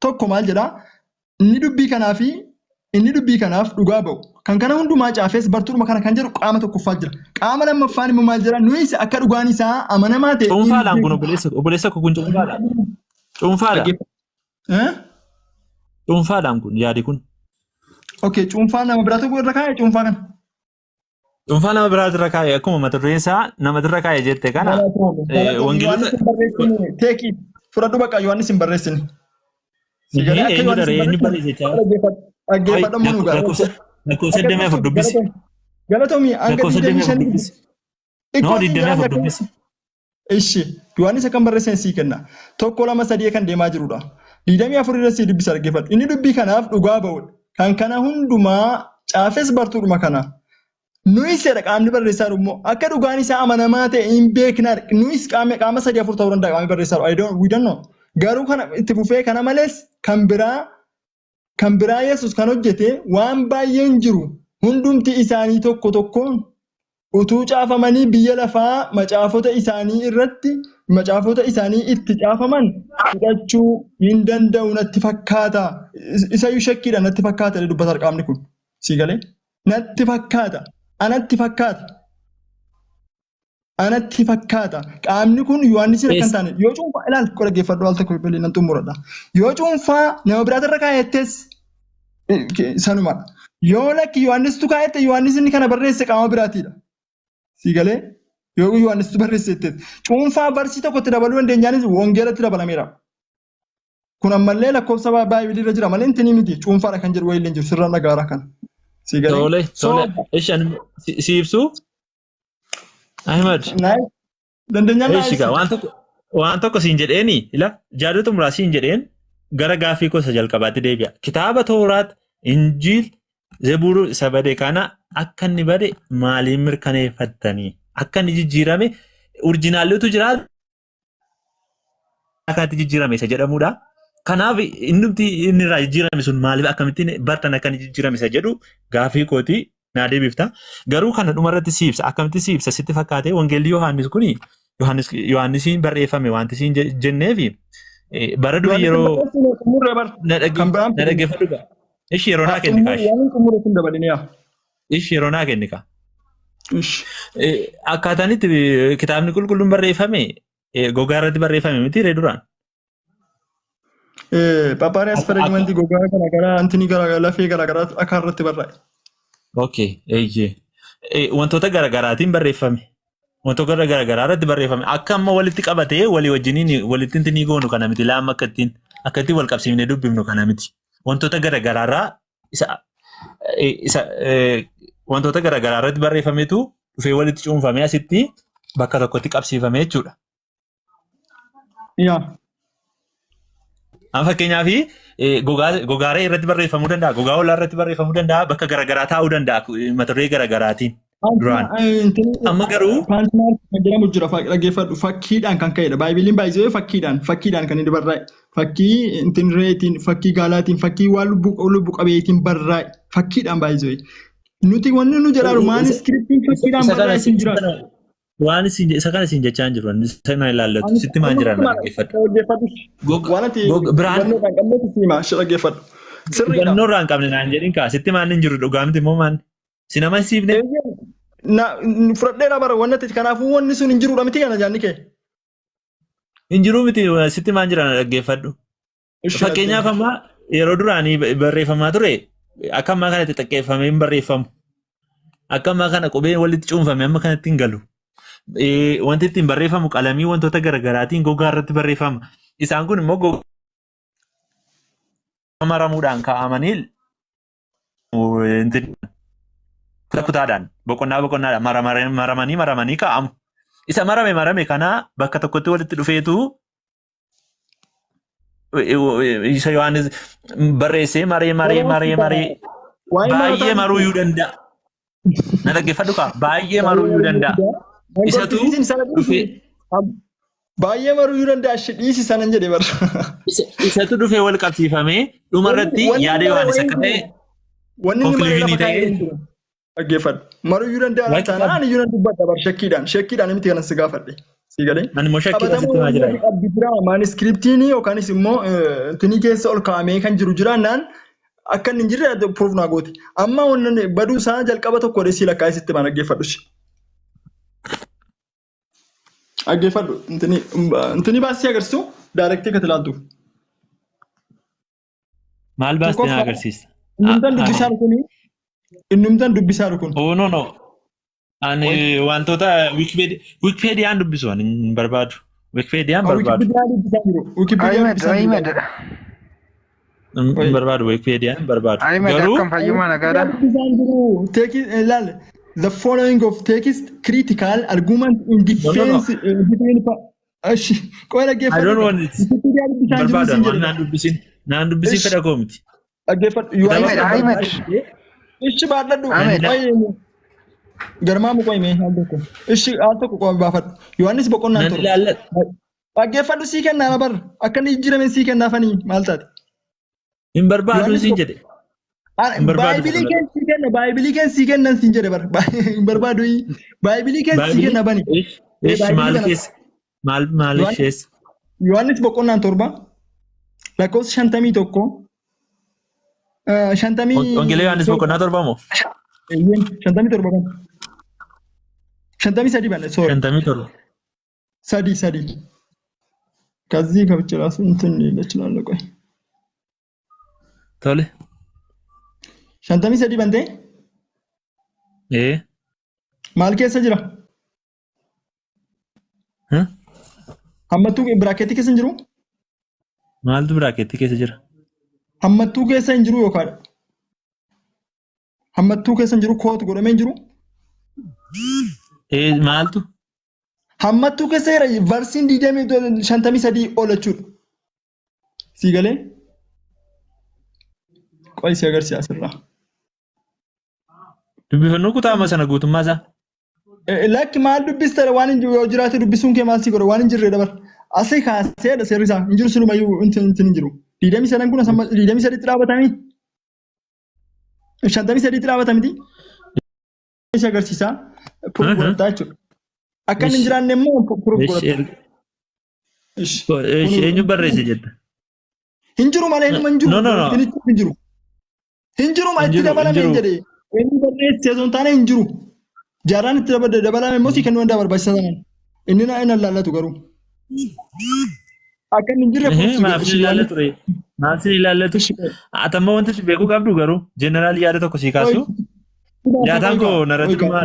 tokko maal jedhaa inni dubbii kanaaf dhugaa ba'u kan kana hundumaa caafees bartuudhuma kana kan jedhu qaama tokkoffaa jira. Qaama lammaffaan immoo maal jedhaa nuyis akka dhugaan isaa amanamaa ta'e. Cuunfaadhaan kun obboleessa kun cuunfaadha. Cuunfaadha. Cuunfaadhaan kun yaadi kun. Okay, cuunfaa nama biraa tokko irra kaa'e cuunfaa kana. Cuunfaa nama biraa irra kaa'e akkuma mata dureen isaa nama irra kaa'e jette kana wangeelota teekii fudhadhu bakka Yohaannis hin barreessine. Lakkoofsa 84 dubbisi. Galatoomii hanga 25 No, 24 dubbisi. Ishi Yohaannis akkam barreessine sii kenna. Tokko lama sadii kan deemaa jirudha. 24 irra sii dubbisa dhaggeeffadhu. Inni dubbii kanaaf dhugaa ba'udha. Kan kana hundumaa caafes bartuudhuma kana. Nuyis jedha qaamni barreessaa immoo akka dhugaan isaa amanamaa ta'e hin beeknaa. Nuyis qaama sadii afur ta'uu danda'a qaamni barreessaa. We don't know. Garuu kana itti fufee kana malees kan biraa Yesuus kan hojjete waan baay'een jiru hundumti isaanii tokko tokkoon utuu caafamanii biyya lafaa macaafota isaanii itti caafaman fudhachuu hin danda'u natti fakkaata. Isayyuu shakkiidha natti fakkaata dubbata qaamni kun. Sii galee? Natti fakkaata. Anatti fakkaata. Qaamni kun Yohaannis kan taane yoo cuunfaa ilaal dhaggeeffadhu al tokko bilii nan xumuradha. Yoo cuunfaa nama biraatirra kaa'ettes sanuma. Yoo lakki Yohaannistu kaa'ette Yohaannis inni kana barreesse qaama biraatiidha. Sii galee? Yoo Yohaannistu barreessettes cuunfaa barsii tokkotti dabaluu dandeenyaanis wangeelatti dabalameera. Kun ammallee lakkoofsa baay'ee irra jira malee intinii miti cuunfaadha kan jedhu wayillee jiru sirra nagaara kan. Sii galee? Tole. Ishaan si ibsu? Ahmad. Waan tokko siin jedheeni jaadota muraasa siin jedheen gara gaaffii gosa jalqabaatti deebi'a. Kitaaba Tooraat, Injiil, Zebuuruu isa bade kana akka inni bade maaliin mirkaneeffattanii? Akka inni jijjiirame urjinaallitu jira akka itti jijjiirame isa jedhamudha. Kanaaf inni irraa jijjiirame sun maaliif akkamittiin bartan akka inni jijjiirame isa jedhu gaaffii kooti. Naa deebifta. Garuu kana dhumarratti si ibsa. Akkamitti si ibsa sitti fakkaatee wangeelli Yohaannis kuni Yohaannisiin barreeffame wanti siin jenneefi bara durii yeroo na dhaggeeffadhu. Ishi yeroo naa kenni kaashi. Ishi yeroo naa kenni kaa. Akkaataan itti kitaabni qulqulluun barreeffame gogaa irratti barreeffame miti ree duraan. Papaariyaas farajimantii gogaa garaagaraa antinii garaagaraa lafee garaagaraa akka irratti barraa'e. Okay, wantoota garaagaraatiin barreeffame. Wantoota garaagaraa irratti barreeffame. Akka amma walitti qabatee walii wajjiniin walitti intinii goonu kana miti. Laama akka ittiin wal qabsiifnee dubbifnu kana miti. Wantoota garaagaraa wantoota garaagaraa irratti barreeffametu dhufee walitti cuunfamee asitti bakka tokkotti qabsiifame jechuudha. Amma fakkeenyaaf gogaaree irratti barreeffamuu danda'a. Gogaa hoolaa irratti barreeffamuu danda'a. Bakka garaagaraa taa'uu danda'a. Mata duree garaagaraatiin duraan. Amma garuu jedhamu jira dhaggeeffadhu fakkiidhaan kan ka'edha. Baay'iliin baay'isee fakkiidhaan kan inni barraa'e. Fakkii intinreetiin, fakkii gaalaatiin, fakkii waan lubbu qabeetiin barraa'e. Fakkiidhaan baay'isee. Nuti wanni nu jedhamu maaniskiriptiin fakkiidhaan barraa'e sin jira. Waan isa kana siin jechaa hin jiru. Sana ilaallatu sitti maan jiran dhaggeeffadhu. Biraan hubannoo irraa hin qabne naan jedhin kaa sitti maan hin jiru dhugaa miti immoo maan si nama hin siifne. Fudhadheera bara wanna ta'e kanaafuu wanni sun hin jirudha miti kana jaanni kee. Hin jiru miti sitti maan jiran dhaggeeffadhu. Fakkeenyaaf amma yeroo duraanii barreeffamaa ture akka ammaa kanatti xiqqeeffamee hin barreeffamu. Akka ammaa kana qubeen walitti cuunfame amma kanatti hin galu. Wanti ittiin barreeffamu qalamii wantoota garaagaraatiin gogaa irratti barreeffama. Isaan kun immoo gogaa maramuudhaan kaa'amanii kutaadhaan boqonnaadhaan maramanii kaa'amu. Isa marame kana bakka tokkotti walitti dhufeetu isa Yohaannis barreessee maree baay'ee maruuyyuu danda'a. Na dhaggeeffadhu kaa baay'ee maruuyyuu danda'a. Isatu dhufee baay'ee maruuyyuu danda'a dhiisi sanan jedhee barra. Isatu dhufee wal qabsiifamee dhumarratti yaada Yohaannis akka ta'e konkluuzinii ta'ee dhaggeeffadhu. Maruuyyuu danda'a taanaan iyyuu nan dubbadha bar shakkiidhaan miti kanan si gaafadhe. Si galee. Ani immoo shakkii Qabatamoo asitti maa jira? wantoonni qabdi jira maaniskriptiin yookaanis immoo tinii keessa ol kaa'amee kan jiru jiraannaan akka inni hin jirre proof naa gooti. Amma wannan baduu isaa jalqaba tokko dheessii lakkaa'ee sitti maan dhaggeeffadhu. Dhaggeeffadhu intini baasii agarsiisu daayirektii akka ilaaltu. Maal baastee na agarsiisa? Innumtaan dubbisaa kun. Oh no no. Ani wantoota Wikipediyaan dubbisu ani hin barbaadu. Wikipediyaan barbaadu. Hin barbaadu Wikipediyaan barbaadu. Garuu kan fayyummaa nagaadha. The following of text critical argument in defense qoy dhaggeeffadhu. I don't want it. Barbaadu naan dubbisin fedha koo miti. Dhaggeeffadhu. Ishi baadhadhu. Garmaa muka himee haal tokko. Ishi haal tokko qofa baafadhu. Yohaannis boqonnaan torba. Dhaggeeffadhu sii kennaa bar. Akka inni jijjiirame sii kennaafanii maal taate? Hin barbaadu siin jedhe. Baayibilii keen sii kennan siin jedhe bar. Hin barbaadu. Baayibilii keen sii kenna bani. Ishi maal keessa? Maal ishees? Yohaannis boqonnaan torba. Lakkoofsa 51. Wangeelii Yohaannis boqonnaa torba moo? 57 kan. 53 bane sorry. 57. Sadi. Kazi kabcha rasu እንትን ይችላል ቆይ Tole. 53 bante? Maal keessa jira? Hammattuu biraaketii keessa hin jiru? Maaltu biraaketii keessa jira? Hammattuu keessa hin jiru yookaan hammattuu keessa hin jiru kootu godhamee hin jiru? Maaltu? Hammattuu keessa jira varsiin 53 ol jechuudha. Sii galee? Qoy si agarsiisa asirraa. Dubbifannoo kutaama sana guutummaa isaa? Lakki maal dubbista waan yoo jiraate dubbisuun kee maal si godha waan hin jirre dabar. Asii kaasee seerri isaa hin jiru sinumayyuu hin jiru. 23 kun 23 tti dhaabatamii? 53 tti dhaabatamiti? Si agarsiisa. Puruuf godhataa jechuudha. Akka inni hin jiraanne immoo puruuf godhata. Eenyu barreesse jetta? Hin jiru malee hin jiru. Hin jiru. Hin jiru malee itti dabalame hin jedhee. Inni barreesse osoo hin taane hin jiru. Jaarraan itti dabalame immoo si kennuu danda'a barbaachisa sanaan. Inni na hin laallatu garuu. Akka inni hin jirre maaf si ilaallatu ree? Maaf si ilaallatu? Atamma wanti si beekuu qabdu garuu jeneraalii yaada tokko sii kaasu. Daataan koo narratti dhuma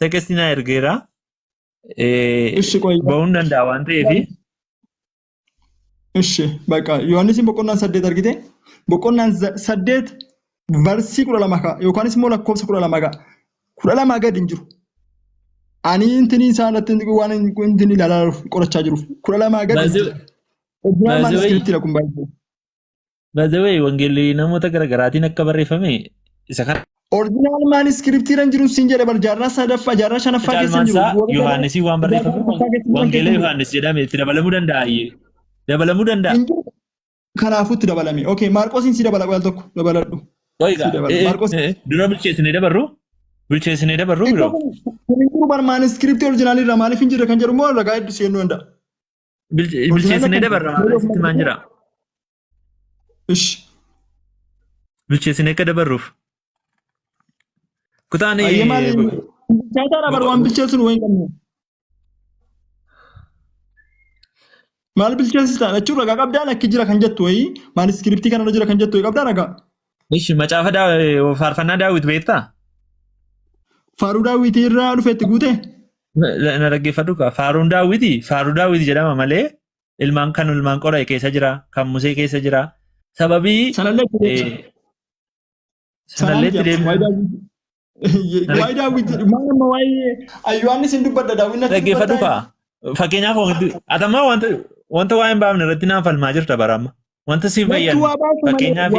teekestii naa ergeera. Ba'uun danda'a waan ta'eefi. Ishi bakka Yohaannis boqonnaan 8 argite? Boqonnaan 8 varsii 12 ka'a yookaanis immoo lakkoofsa 12 ka'a. 12 gadi hin jiru. Ani intini isaa irratti waan intini ilaalaa qorachaa jiruuf 12 gadi hin jiru. Baazawee wangeelli namoota garaagaraatiin akka barreeffame isa kana. Original manuscriptiiraan jiru siin jedhe bar jaarraa sadaffaa jaarraa shanaffaa keessa jiru. Yohaannisii waan barreeffamu wangeela Yohaannis jedhame itti dabalamuu danda'a. Dabalamuu danda'a. Kanaafuu itti dabalame. Okay, Maarqosiin si dabala qoyal tokko dabaladhu. Dura bilcheessinee dabarru? Bilcheessinee dabarru biroo? Kun jiru bar manuscriptii originaalii irraa maaliif hin jirre kan jedhu immoo ragaa hedduu seenuu danda'a. Bilcheessinee dabarra maaliif maan jira? Ish. Bilcheessinee akka dabarruuf. Kutaan bilchaataa bar waan bilcheessuun wayin qabne. Maal bilcheessitaa jechuun ragaa qabdaa lakki jira kan jettu wayii manuscriptii kana jira kan jettu wayii qabdaa ragaa. Ishi macaafa faarfannaa daawwit beektaa? Faaruu daawwitii irraa dhufeetti guute? Na dhaggeeffadhu kaa faaruu daawwiti jedhama malee ilmaan qora'e keessa jira kan musee keessa jira sababii sanalleetti deemu. Waayee daawwiti maal amma waayee Yohaannis hin dubbadda daawwinna. Dhaggeeffadhu kaa fakkeenyaaf atammaa wanta waa hin baafne irratti naan falmaa jirta baramma. Wanta si fayyadu fakkeenyaaf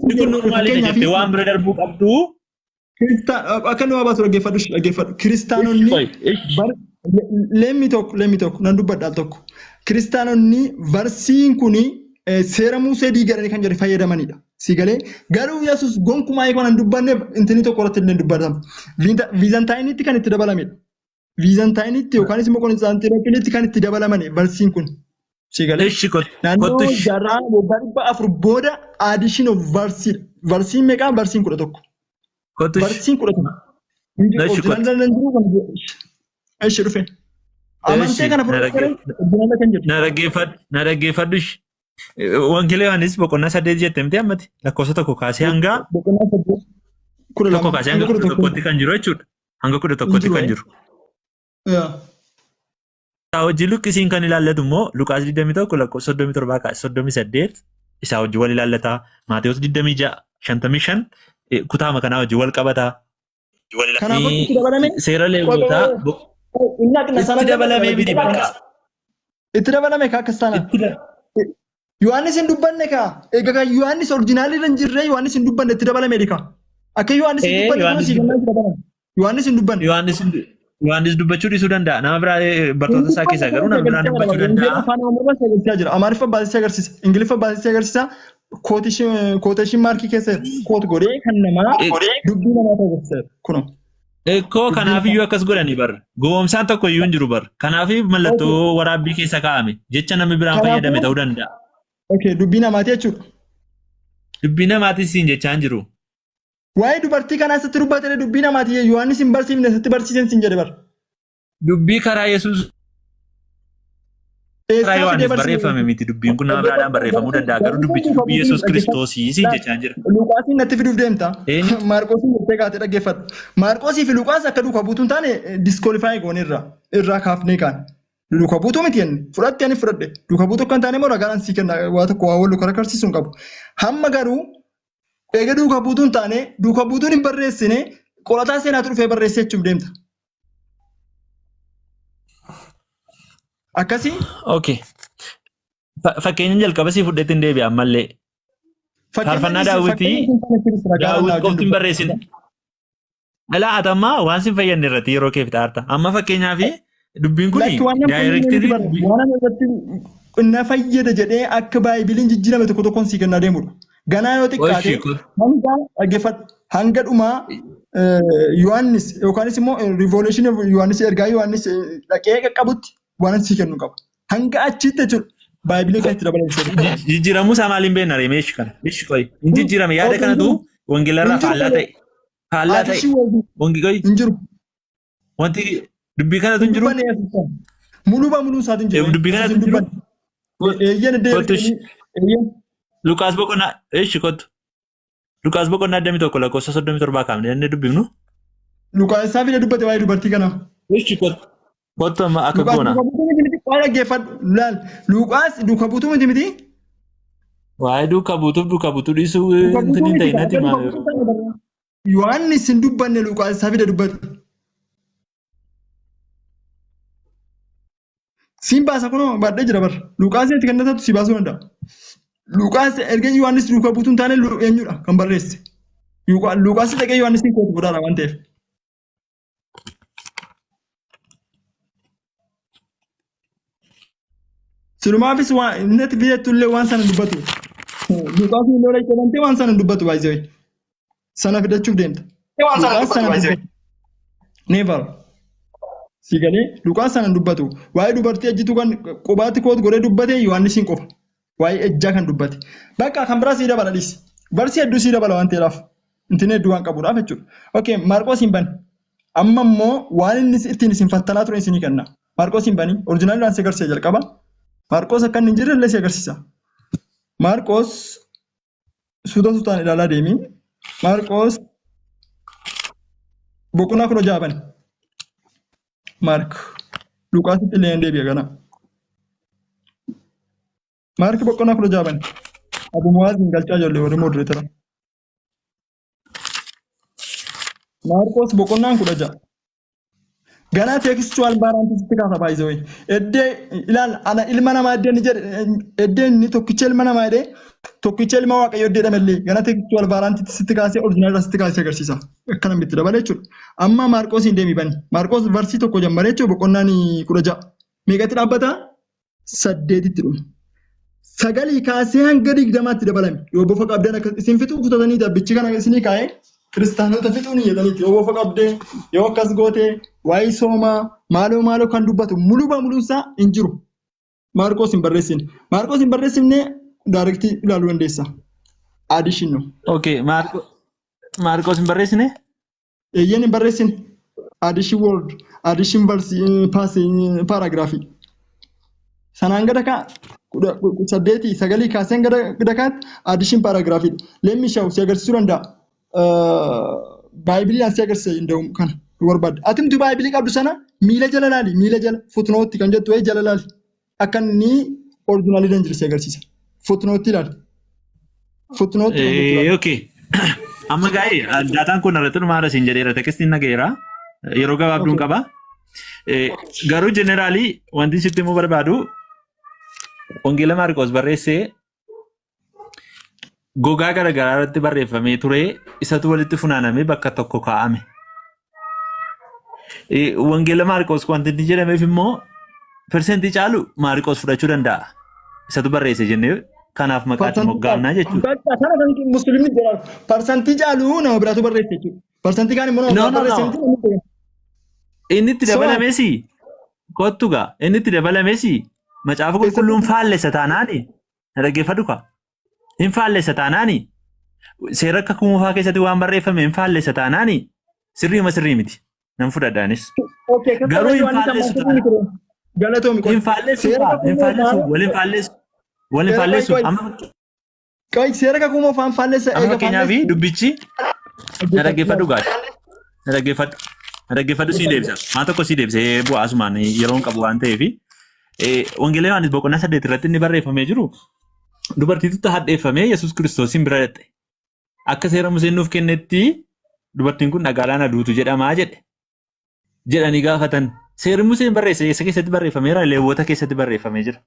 kun normaalii jettee waan bira darbuu qabdu. Akka nu waa baasu dhaggeeffadhu. Kiristaanonni lemmi tokko nan dubbadha tokko. Kiristaanonni varsiin kuni seera Musee diigaranii kan jedhe fayyadamanidha. Si galee garuu Yesuus gonkumaa eegoon hin dubbanne intini tokko irratti hin dubbatama. Viizantaayiniitti kan itti dabalamedha. Viizantaayinitti yookaan immoo Konstaantinoopilitti kan itti dabalaman barsiin kun. Sigalee. Ishi Naannoo kottush. jaarraa waggaa 400 booda addition of versiidha. Versiin meeqaa? Versiin 11. Kottush. Versiin 11. Ishi kottu. Oriijinaal nan jiru kan ishi dhufe. Amantee kana fudhatee oriijinaala kan jedhu. Na dhaggeeffadhush. Wangeela Yohaannis boqonnaa 8 jettee miti ammati lakkoofsa tokko kaasee hanga Boqonnaa 8. tokko kaasee hanga 11tti kan jiru jechuudha. Hanga 11tti kan jiru. Isaa wajjin luqqisiin kan ilaallatu immoo Luqaas 21 lakkoofsa 37 kaasee 38 isaa wajjin wal ilaallata. Maatewos 26 55 kutaama kanaa wajjin wal qabata. Kanaafuu itti dabalame. Seera Leewwotaa itti dabalamee miti bakka. Itti dabalame kaa akkas taana. Yohaannis hin dubbanne kaa. Egaa kan Yohaannis oriijinaalii irra hin jirre Yohaannis hin dubbanne itti dabalame kaa. Akka Yohaannis hin dubbanne Yohaannis hin dubbanne. Yohaannis dubbachuu dhiisuu danda'a. Nama biraa bartoota isaa keessaa garuu nama biraa dubbachuu danda'a. Afaan Amaariffaa agarsiisaa jira. Amaariffa baasisee agarsiisa. Ingiliffa baasisee agarsiisa. Kooteeshin maarkii keessa koot godhee kan namaa dubbii namaa agarsiisa. Kunoo. Koo kanaafiyyuu akkas godhanii barra. Gowwoomsaan tokko iyyuu hin jiru barra. Kanaafi mallattoo waraabbii keessa kaa'ame. Jecha namni biraan fayyadame ta'uu danda'a. Dubbii namaati jechuudha. Dubbii namaatis siin jechaa hin jiru. Waa'ee dubartii kanaa asitti dubbatee dubbii namaati Yohaannis hin barsiifne asitti barsiisan siin jedhe bara. Dubbii karaa Yesuus karaa Yohaannis barreeffame miti. Dubbiin kun nama biraadhaan barreeffamuu danda'a. Garuu dubbichi dubbii Yesuus Kiristoosii siin jechaa hin jira. Luqaasiin natti fiduuf deemta. Maarqoosiin jettee kaatee dhaggeeffadhu. Maarqoosii fi Luqaas akka duukaa buutuu hin taane diskoolifaayi goone irraa kaafnee kaan. Duukaa buutuu miti inni fudhatte ani fudhadhe. Duukaa buutuu kan taane immoo ragaan sii kenna waa tokko waa wal luka rakkarsiisuu hin qabu. Hamma garuu eega duukaa buutuu hin taane duukaa buutuun hin barreessine qorataa seenaatu dhufee barreessee jechuuf deemta. Akkasii. Okay. Fakkeenya jalqaba sii fudhatti hin deebi'an mallee. Faarfannaa daawwitii daawwit qofti hin barreessine. Dhalaa atammaa waan sin fayyadne irratti yeroo keef taarta. Amma fakkeenyaaf dubbiin kun daayirektirii. Waan irratti na fayyada jedhee akka baay'iliin jijjiirame tokko tokkoon sii kennaa deemudha. Ganaa yoo xiqqaate hanga dhaggeeffadhu hanga dhumaa Yohaannis yookaanis immoo riivooluushinii Yohaannis ergaa Yohaannis dhaqee qaqqabutti waan sii kennu qaba. Hanga achitti jechuudha. Baay'ilii kan itti dabalamsiisa. Jijjiiramuu isaa maaliin beekna reemee ishi kana? Ishi qoyi. Hin jijjiirame yaada kanatu wangeelarraa faallaa ta'e. Faallaa ta'e. Wangi qoyi. Hin jiru. Wanti dubbii kanatu hin jiru. Muluu isaatu hin jiru. Dubbii kanatu hin jiru. Eeyyan deebiin. Luqaas boqonnaa ishi kottu. Luqaas boqonnaa 21 lakkoofsa 37 kaafne jennee dubbifnu. Luqaas isaa fide dubbate waa'ee dubartii kanaa. Ishi kottu. Kottu amma akka goona. Waa dhaggeeffadhu laal Luqaas duukaa buutuu miti. Waa'ee duukaa buutuu dhiisuu wanti hin ta'in natti maal. Yohaannis hin dubbanne Luqaas isaa fide dubbate. Siin baasa kunoo baadhee jira bara. Luqaas itti kennatatu si baasuu danda'a. Luqaas erga Yohaannis duukaa buutuu hin taane eenyudha kan barreesse. Luqaas dhaqee Yohaannis hin kootu godhaadha waan ta'eef. Silumaafis inni itti fidattu illee waan sana dubbatu. Luqaas illee lola jedhamtee waan sana dubbatu baay'ee. Sana fidachuuf deemta. Luqaas sana dubbatu. Neevar. Sigalee Luqaas sana dubbatu. Waa'ee dubartii ejjituu kan qubaatti koot godhee dubbate Yohaannis hin qofa. Waa'ee ejjaa kan dubbate. Bakka kan biraa sii dabala dhiisi. Barsi hedduu sii dabala waan ta'eedhaaf. Intin hedduu waan qabuudhaaf jechuudha. Okay, Maarqoos hin bani. Amma immoo waan inni ittiin isin fattanaa ture isinii kenna. Maarqoos hin bani. Oriijinaaliidhaan si agarsiisa jalqaba. Maarqoos akka inni hin jirre illee si agarsiisa. Maarqoos suutaan ilaalaa deemi. Maarqoos boqonnaa 16 bani. Maark Luqaasitti illee hin deebi'a kana. Maark boqonnaa 16 bani. Abu Muwaazin galchaa ijoollee warri moodureetara. Maarqoos boqonnaan 16. Ganaa teekstuwaal baaraantiisitti kaasa baay'isee wayi. Eddee ilaal ana ilma namaa eddee ni jedhe eddee inni tokkicha ilma namaa jedhee tokkicha ilma waaqayyoo eddee dhamallee ganaa teekstuwaal baaraantiisitti kaasee oriijinaaliidhaan sitti kaasee agarsiisa. Akkana bitti dabala jechuudha. Amma Maarqoos hin deemi bani. Maarqoos varsii tokko jammaree jechuudha boqonnaan 16. Meeqatti dhaabbata? 8tti dhuma. 9 kaasee hanga 20tti dabalame. Yoo bofa qabdan akka isin fixuu kutatanii dabbichi kana isinii kaa'ee kiristaanota fixuun jedhaniiti yoo bofa qabdee yoo akkas gootee waa'ee soomaa maaloo kan dubbatu muluu isaa hin jiru. Maarqoos hin barreessine. Maarqoos hin barreessifne daarektii ilaaluu dandeessa. Addition. Okay, Maarqoos hin barreessine? Eeyyeen hin barreessine. Addition word, addition verse, paragraphii. Sanaan gada kaa 8-9 kaaseen gada kaatti addition paragraphii. Let me show si agarsiisuu danda'a. Baay'ibilii si agarsiisa danda'u kana barbaadde. Atimtu baay'ibilii qabdu sana miila jala laali, miila jala footnote kan jettu wayii jala laali. Akka inni originally dan jiru si agarsiisa. Footnote ilaali. Footnote. Okay. Amma gaa'ee daataan kun irratti dhumaara siin jedheera tekstiin nageera yeroo gabaabduun qaba. Garuu jeneraalii wanti sitti immoo barbaadu Wangeela Maarqoos barreessee gogaa garaagaraa irratti barreeffamee ture isatu walitti funaanamee bakka tokko kaa'ame. Wangeela Maarqoos wanti inni jedhameef immoo persentii caalu Maarqoos fudhachuu danda'a. Isatu barreesse jennee kanaaf maqaatti moggaafnaa jechuudha. Kana kan musliimni jedhamu persentii caalu nama biraatu barreesse jechuudha. Persentii kaan immoo nama barreesse jechuudha. Inni itti dabalameesi kottugaa inni itti dabalameesi macaafa qulqulluun faallessa taanaani dhaggeeffadhu kaa. Hin faallessa taanaani seera akka kuufaa keessatti waan barreeffame hin faallessa taanaani sirrii miti nan fudhadhaanis. Garuu hin faallessu waliin faallessu amma seera akka kuufaa faan faallessa amma fakkeenyaaf dubbichi na dhaggeeffadhu sii deebisa maa tokko sii deebisee bu'aasumaan yeroon qabu waan ta'eef Wangeela Yohaannis boqonnaa 8 irratti inni barreeffamee jiru dubartiitu hadheeffamee Yesuus Kiristoosiin bira dhaqxe. Akka seera Museen nuuf kennetti dubartiin kun dhagaadhaan aduutu jedhamaa jedhanii gaafatan. Seerri Museen barreesse eessa keessatti barreeffameera? Leewwota keessatti barreeffamee jira.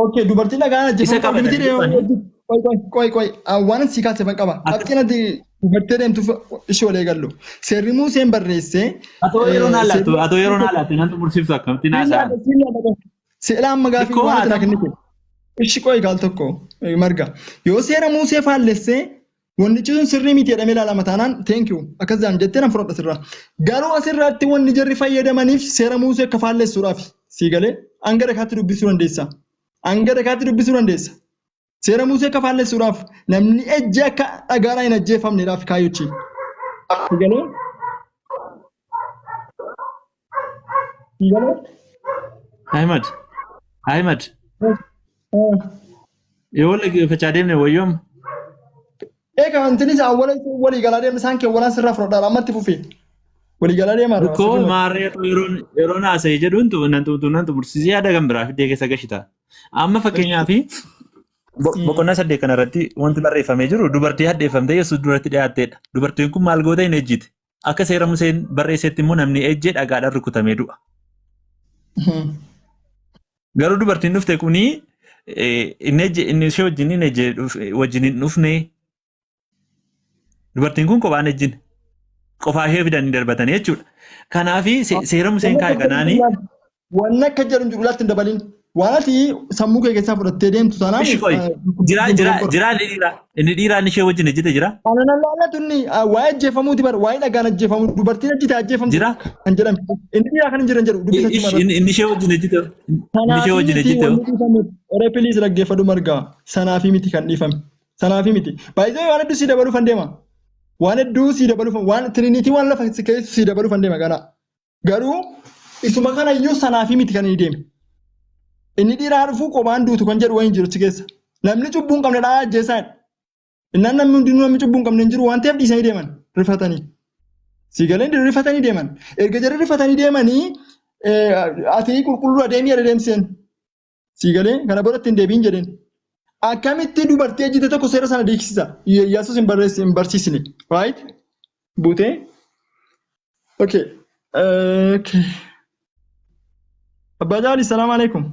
Okay, dubartiin dhagaadhaan ajjeefamuu qoy waan si kaasefan qaba. Akkinatti dubartii deemtuuf ishee walii gallu. Seerri Museen barreesse. Atoo yeroo naalaatti nan xumursiiftu akkamitti naasaa? Seera amma gaafii waan kana kennite. Ishi qoy gaal tokko marga. Yoo seera Musee faallessee wanni sun sirrii miti jedhamee ilaalama taanaan thank you akkasaan jettee nan fudhadha sirraa. Garuu asirratti wanni jarri fayyadamaniif seera Musee akka faallessuudhaaf sii galee hanga dhakaatti dubbisuu dandeessa. Seera Musee akka faallessuudhaaf namni ejji akka dhagaadhaan hin ajjeefamneedhaaf kaayyochi. Sii galee? Ahmad. Yoo dhaggeeffachaa deemne wayyoom. Egaa wantinis walii galaa deemne isaan keewwalaan sirraa fudhadhaa ammatti fufee. Walii galaa deemaa dha. Koo maarree yeroo naasa'e jedhuun nan xumursisee yaada kan biraa fiddee keessa gashita. Amma fakkeenyaaf boqonnaa 8 kanarratti wanti barreeffamee jiru dubartii hadheeffamtee Yesuus duratti dhiyaattedha. Dubartiin kun maal goota hin ejjite. Akka seera Museen barreessetti immoo namni ejjee dhagaadhaan rukutamee du'a. Garuu dubartiin dhufte kunii inni ishee wajjin hin dhufne. Dubartiin kun kophaan ejjine. Qofaa ishee fidanii darbatanii jechuudha. Kanaaf seera Museen kaa'e kanaanii. Waan akka jedhu jiru laatti hin dabaliin. Waan ati sammuu kee keessaa fudhattee deemtu sanaan. Jira inni dhiiraan ishee wajjin ejjite jira. Aannan laallatu inni waa'ee ajjeefamuuti bara waa'ee dhagaan ajjeefamu dubartiin ejjite ajjeefamtu. Jira. Kan jedhame. Inni dhiiraa kan hin jiran jedhu dubbisatti mara. Inni ishee wajjin ejjite. Inni ishee wajjin ejjite. Reepiliis dhaggeeffadhu margaa sanaafi miti kan dhiifame. Sanaafi miti. Baay'ee waan hedduu sii dabaluuf hin deema. Waan hedduu sii dabaluuf waan tiriiniitii waan lafa keessu sii dabaluuf hin deema ganaa. Garuu isuma kana iyyuu sanaafi miti kan inni deeme. Inni dhiiraa dhufuu qophaan duutu kan jedhu wayiin jiru achi keessa. Namni cubbuu hin qabne dhaa ajjeesaadha. Innaan namni hundinuu namni cubbuu hin qabne hin jiru waan ta'eef dhiisanii deeman rifatanii. Siigaleen rifatanii deeman. Erga jarri rifatanii deemanii ati qulqulluu adeemii adeemseen. Siigalee kana boodatti hin deebiin jedheen. Akkamitti dubartii ejjite tokko seera sana diigsisa? Yesuus hin barsiisne. Right? Buutee? Okay. Abbaa Jaali, salaamu alaikum.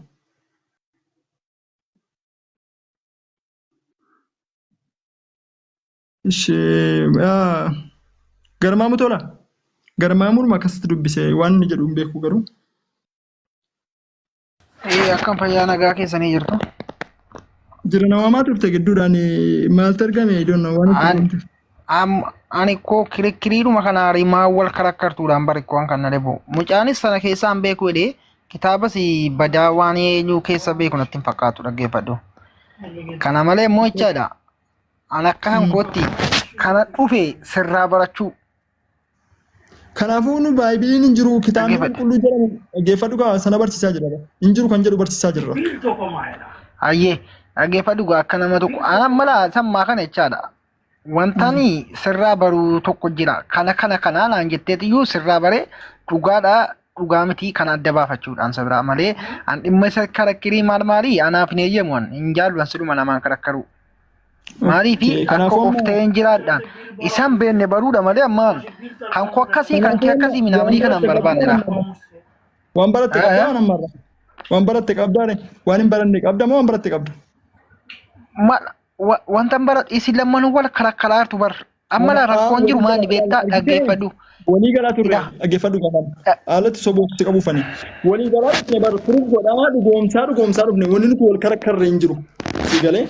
Garmaamu tola. Garmaamuun akkasitti dubbisee waan inni jedhu hin beeku garuu. Akkam fayyaa nagaa keessanii jirtu? Jira namaa turte gidduudhaan maaltu argame iddoon waan ani koo kiriiruma kana rimaa wal karakkartuudhaan barikkoon kan na deebi'u. Mucaanis sana keessaan beeku jedhee kitaabas badaa waan eenyuu keessa beeku natti hin fakkaatu dhaggeeffadhu. Kana malee immoo jechaadha. An akka hankootti kana dhufe sirraa barachuu. Kanaafuu nu baay'een hin jiru kitaabni qulqulluu jedhamu dhaggeeffadhu gaa sana barsiisaa jira. Hin jiru kan jedhu barsiisaa jirra. Ayyee dhaggeeffadhu gaa akka nama tokko an mala sammaa kana jechaadha. Wantani sirraa baruu tokko jira. Kana naan jetteetiyyuu sirraa baree dhugaadha. Dhugaa miti kan adda baafachuudhaan sabiraa malee an dhimma isa karakkirii maalii anaaf hin eeyyamu hin jaallu ansidhuma namaan karakkaru. Maaliifi akka of ta'een jiraadhaan isaan beenne baruudha malee ammaan kan koo akkasii kan kee akkasii minaamanii kanaan barbaannedha. Waan baratte qabdaa waan ammarra. Waan baratte qabdaa waan hin baranne qabda moo waan baratte qabda? Wanta baradhe isin lamman wal karakkaraartu bar amma la rakkoon jiru maali beektaa dhaggeeffadhu. Walii galaa turre dhaggeeffadhu qaban haalatti soboofsi qabuufani. Walii galaa turre bar turuuf godhaa dhugoomsaa dhufne wanni nuti wal karakkarre hin jiru. Sigalee.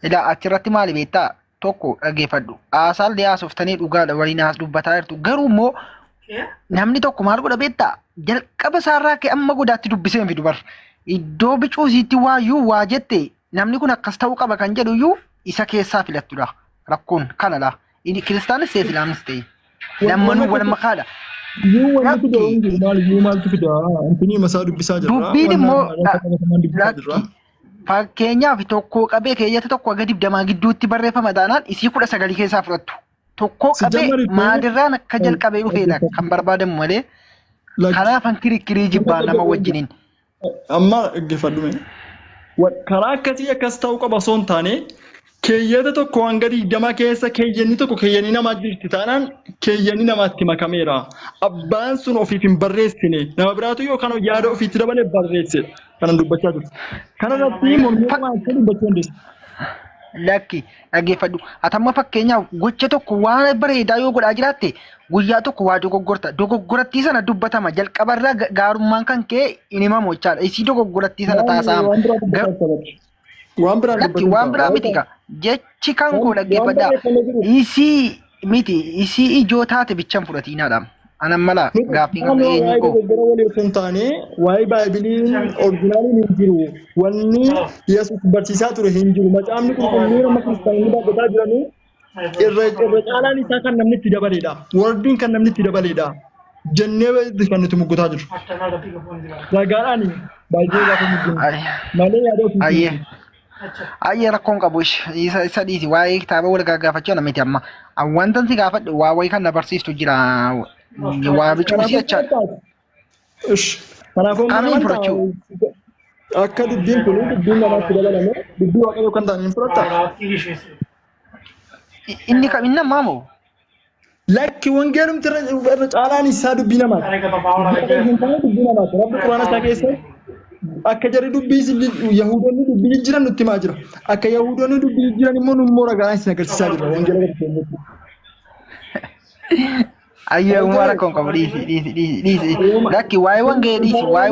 Ila achirratti maali beektaa tokko dhaggeeffadhu. Haasaallee haasoftanii dhugaadha waliin haas dubbataa jirtu. Garuu immoo namni tokko maal godha beektaa jalqaba isaarraa ka'e amma godaatti dubbisee hin fidu bar. Iddoo bicuusiitti waayyuu waa jette namni kun akkas ta'uu qaba kan jedhuyyuu isa keessaa filattudha. Rakkoon kanadha. Inni kiristaanis ta'e islaamis ta'e lammanuu wal makaadha. Maaltu fida? Antinii masaa dubbisaa jirra. Dubbiin immoo fakkeenyaaf tokko qabee keeyyata tokko gadi damaa gidduutti barreeffama taanaan isii 19 keessaa fudhattu. Tokko qabee maalirraan akka jalqabee dhufeedha kan barbaadamu malee kanaaf an kirikirii jibbaa nama wajjiniin. Amma dhaggeeffadhu karaa akkasii akkas ta'uu qaba osoo hin taane keeyyata tokko hanga 20 keessa keeyyanni tokko keeyyanii namaa jirti taanaan keeyyanni namaatti makameera. Abbaan sun ofiif hin barreessine nama biraatu yookaan yaada ofiitti dabalee barreessedha. Kanan dubbachaa jirtu. Kanarratti mormii waan akka dubbachuu dandeessu. Lakki dhaggeeffadhu. Atamma fakkeenyaaf gocha tokko waan bareedaa yoo godhaa jiraatte guyyaa tokko waa dogoggorta. Dogoggorattii sana dubbatama. Jalqabarraa gaarummaan kan ka'e hin himamu jechaadha. Isii dogoggorattii sana taasifama. Waan biraa miti ka. Jechi kan koo dhaggeeffadhaa. Isii miti. Isii ijoo taate bichaan fudhatiinaadha. Anan mala gaaffii kan eenyu koo. Gara walii osoo hin taane waa'ee baay'biliin orjinaaliin hin jiru. Wanni Yesuus barsiisaa ture hin jiru. Macaafni qulqulluun amma kiristaanonni baay'ataa jiranii irra caalaan isaa kan namni itti dabaledha. Wardiin kan namni itti dabaledha. Jennee kan nuti muggutaa jiru. Ragaadhaan baay'ee gaafa mugguun. Malee yaada ofii. Ayyee rakkoon qabu isa dhiisi waa'ee kitaaba wal gaggaafachuu namiti amma. Wanta si gaafadhe waa wayii kan na barsiistu jira. Waa bicuusii jechaadha. Kanaafuu Kamiin fudhachuu? Akka dubbiin kun dubbiin namaatti dabalame dubbii waaqayyoo kan ta'an hin fudhatta. Inni kam ammaa moo? Lakki wangeelumti irra caalaan isaa dubbii namaati. Dubbii namaati. Rabbi quraana isaa keessa akka jarri dubbii Yahudoonni dubbii jiran nutti himaa jira. Akka Yahudoonni dubbii jiran immoo nummoo ragaan isin agarsiisaa jira. Wangeela agarsiisaa. Ayyee uumaa rakkoon qabu dhiisi. Lakki waa'ee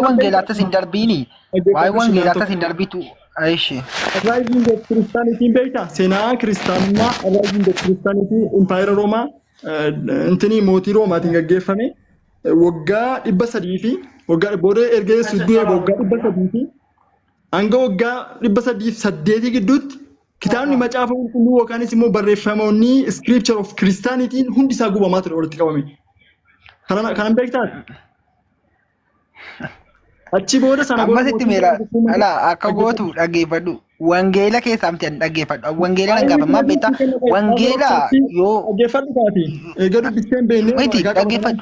wangeelaa tas hin darbiini. Waa'ee wangeelaa tas hin darbitu. Ayishi. Rising of Christianity beektaa? Seenaa kiristaanummaa Rising of Christianity Empire Roomaa intini mootii Roomaatiin gaggeeffame waggaa 300 fi waggaa booda erga Yesuus du'ee waggaa 300 fi hanga waggaa 308 gidduutti kitaabni macaafa qulqulluu yookaanis immoo barreeffamoonni scripture of Christianity hundi isaa gubamaa ture walitti qabame. Kanan beektaa? Achi booda sana booda Ammasitti meera akka gootu dhaggeeffadhu. Wangeela keessaa miti dhaggeeffadhu. Wangeela nan gaafa maal beektaa? Wangeela yoo dhaggeeffadhu taati. Egaa dubbisteen beeknee miti dhaggeeffadhu.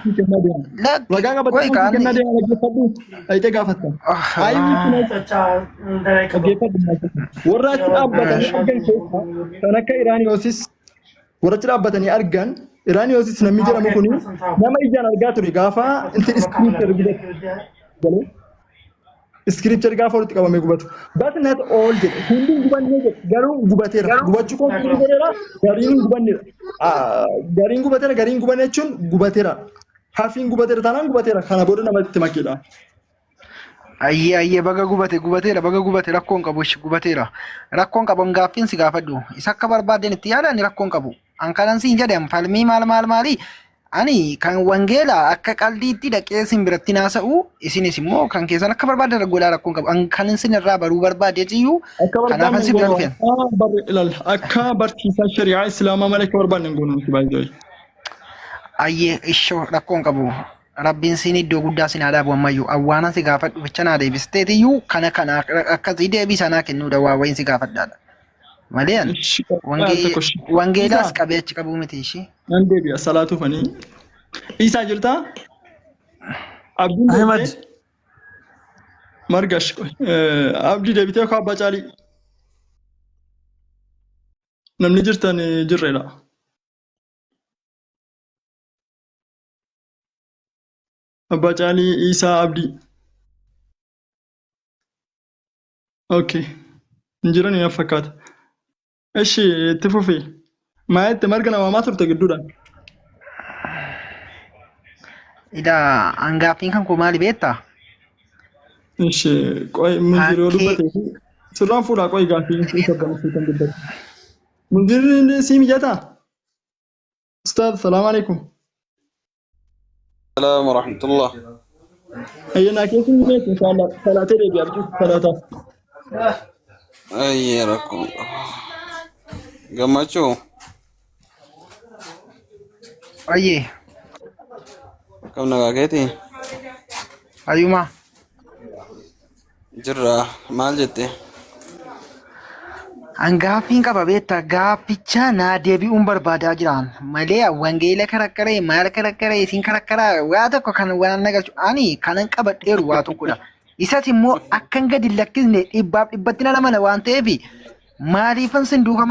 Ragaa qabatanii kennaa deemaa dhaggeeffadhu. Ayitee gaafatta. Dhaggeeffadhu. Warra achi dhaabbatanii argan keessaa kan akka Iraaniyoosis warra achi dhaabbatanii argan Iraaniyoosis namni jedhamu kuni nama ijaan argaa ture gaafa inti iskiriiptar gubatu. Scripture gaafa walitti qabamee gubatu. But not all jedhe. Hundi gubannee jedhe. Garuu gubateera. Gubachuu koo hundi gubateera. Gariin gubanneera. Gariin gubateera. Gariin gubanne jechuun gubateera. Hafiin gubateera taanaan gubateera. Kana booda namatti makeedha. Ayyee baga gubateera baga gubate rakkoon qabu gubateera rakkoon qabu gaaffiin si gaafadhu isa akka barbaadeen itti yaadan rakkoon qabu an kanan siin jedham falmii maali ani kan wangeela akka qaldiitti dhaqee sin biratti naasa'u isinis immoo kan keessan akka barbaadan godhaa rakkoon qabu an kanin sin irraa baruu barbaadee jiyyuu kanaafan si bira dhufeen akka barsiisaa shari'aa islaamaa malee akka barbaadan goonuu si baay'ee. Ayyee ishoo rakkoon qabu. Rabbiin siin iddoo guddaa sin aadaa bu'ammayyuu awwaanan si gaafadhu bicha naa deebisteetiyyuu kana akkasii deebii sanaa kennuudha waa wayiin si gaafadhaadha. Malee wangeelaas qabee achi qabuu miti ishii. Nan deebi'a salaatu fanii. Isaa jirtaa? Abdiin deebitee? Margash abdii deebitee yookaan abbaa caalii? Namni jirtan jirreedha. Abbaa caalii Isaa Abdii. Okay. Injirani na fakkaata. Eshi itti fufii. Maayetti marga namaa turte gidduudhaan. Ida angaafiin kan koo maali beektaa? Eshi qoy munziri yoo dubbate sirraan fuudhaa qoy gaaffii isa gamsii kan dubbate. Munzirri si mijataa? Ustaad salaamu alaikum. السلام ورحمة الله. أينا كيف نجيك إن شاء الله ثلاثة ربيع بجوز ثلاثة. أيركم. قمتشو. Ayyee كم نقاكيتي؟ ayyuma جرا مال جتي. angaafiin qaba beektaa gaafficha naa deebi'uun barbaadaa jiran malee wangeela karakkaree maal karakkaree isin karakkaraa waa tokko kan waan nagalchu ani kanan qabadheeru waa tokkodha. Isas immoo akkan gadi lakkisne dhibbaaf dhibbatti na mana waan ta'eef maaliifan sin duuka